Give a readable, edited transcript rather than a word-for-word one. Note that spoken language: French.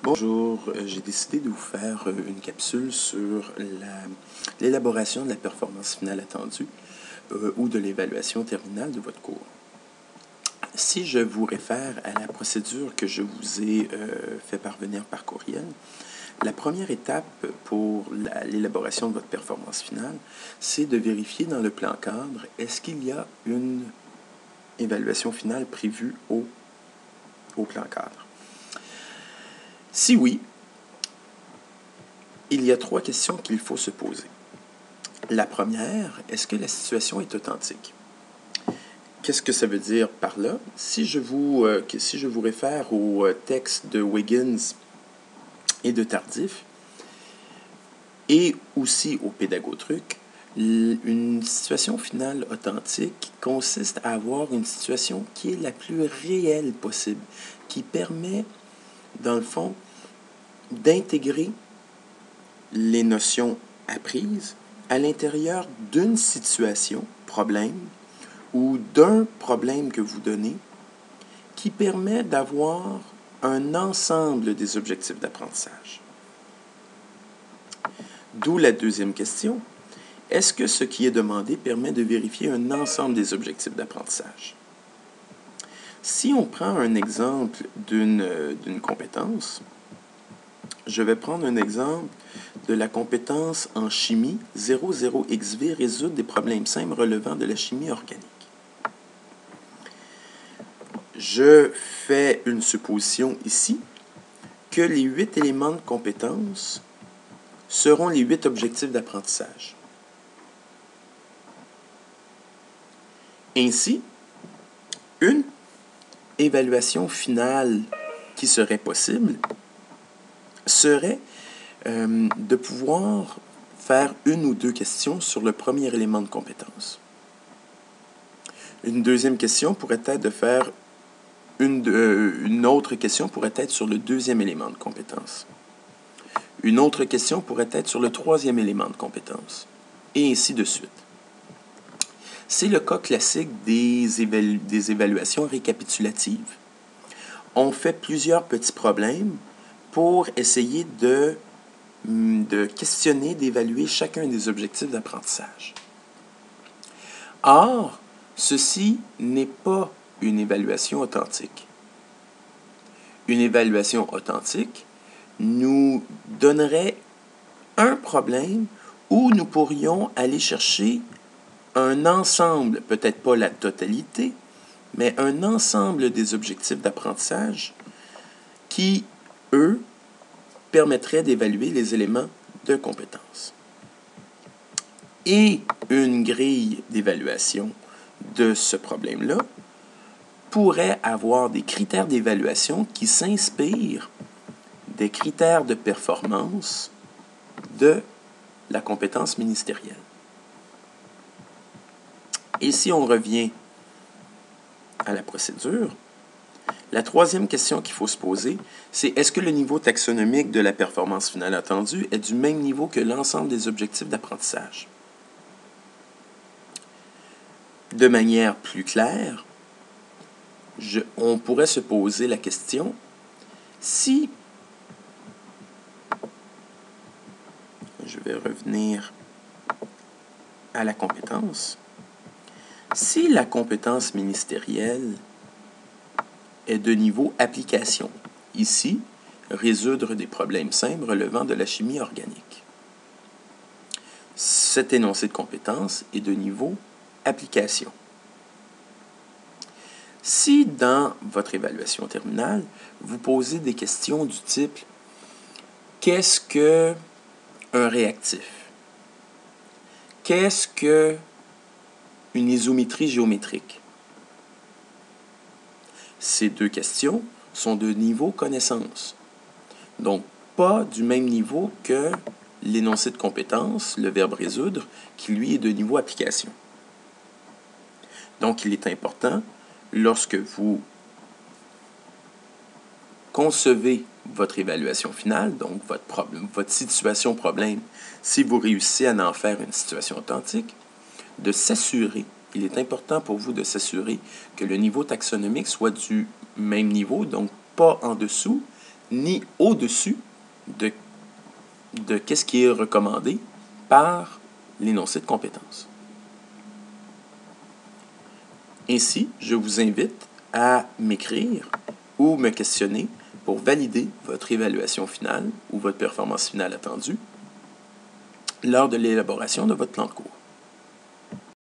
Bonjour, j'ai décidé de vous faire une capsule sur l'élaboration de la performance finale attendue ou de l'évaluation terminale de votre cours. Si je vous réfère à la procédure que je vous ai fait parvenir par courriel, la première étape pour l'élaboration de votre performance finale, c'est de vérifier dans le plan cadre, est-ce qu'il y a une évaluation finale prévue au plan cadre. Si oui, il y a 3 questions qu'il faut se poser. La première, est-ce que la situation est authentique? Qu'est-ce que ça veut dire par là? Si je vous réfère au texte de Wiggins et de Tardif, et aussi au Pédagogtruc, une situation finale authentique consiste à avoir une situation qui est la plus réelle possible, qui permet, dans le fond, d'intégrer les notions apprises à l'intérieur d'une situation, problème, ou d'un problème que vous donnez, qui permet d'avoir un ensemble des objectifs d'apprentissage. D'où la deuxième question. Est-ce que ce qui est demandé permet de vérifier un ensemble des objectifs d'apprentissage? Si on prend un exemple d'une compétence, je vais prendre un exemple de la compétence en chimie 00XV, résoudre des problèmes simples relevant de la chimie organique. Je fais une supposition ici que les 8 éléments de compétence seront les 8 objectifs d'apprentissage. Ainsi, une évaluation finale qui serait possible serait de pouvoir faire une ou deux questions sur le premier élément de compétence. Une deuxième question pourrait être de faire une autre question pourrait être sur le deuxième élément de compétence. Une autre question pourrait être sur le troisième élément de compétence, et ainsi de suite. C'est le cas classique des évaluations récapitulatives. On fait plusieurs petits problèmes pour essayer de questionner, d'évaluer chacun des objectifs d'apprentissage. Or, ceci n'est pas une évaluation authentique. Une évaluation authentique nous donnerait un problème où nous pourrions aller chercher un ensemble, peut-être pas la totalité, mais un ensemble des objectifs d'apprentissage qui, eux, permettraient d'évaluer les éléments de compétence. Et une grille d'évaluation de ce problème-là pourrait avoir des critères d'évaluation qui s'inspirent des critères de performance de la compétence ministérielle. Et si on revient à la procédure, la troisième question qu'il faut se poser, c'est est-ce que le niveau taxonomique de la performance finale attendue est du même niveau que l'ensemble des objectifs d'apprentissage? De manière plus claire, on pourrait se poser la question, si je vais revenir à la compétence, si la compétence ministérielle est de niveau application, ici, résoudre des problèmes simples relevant de la chimie organique. Cet énoncé de compétence est de niveau application. Si dans votre évaluation terminale, vous posez des questions du type « Qu'est-ce qu'un réactif? Qu'est-ce qu'une isométrie géométrique? » Ces deux questions sont de niveau connaissance. Donc, pas du même niveau que l'énoncé de compétence, le verbe résoudre, qui lui est de niveau application. Donc, il est important, lorsque vous concevez votre évaluation finale, donc votre situation problème, si vous réussissez à en faire une situation authentique, de s'assurer, il est important pour vous de s'assurer que le niveau taxonomique soit du même niveau, donc pas en dessous, ni au-dessus de qu'est-ce qui est recommandé par l'énoncé de compétences. Ainsi, je vous invite à m'écrire ou me questionner pour valider votre évaluation finale ou votre performance finale attendue lors de l'élaboration de votre plan de cours.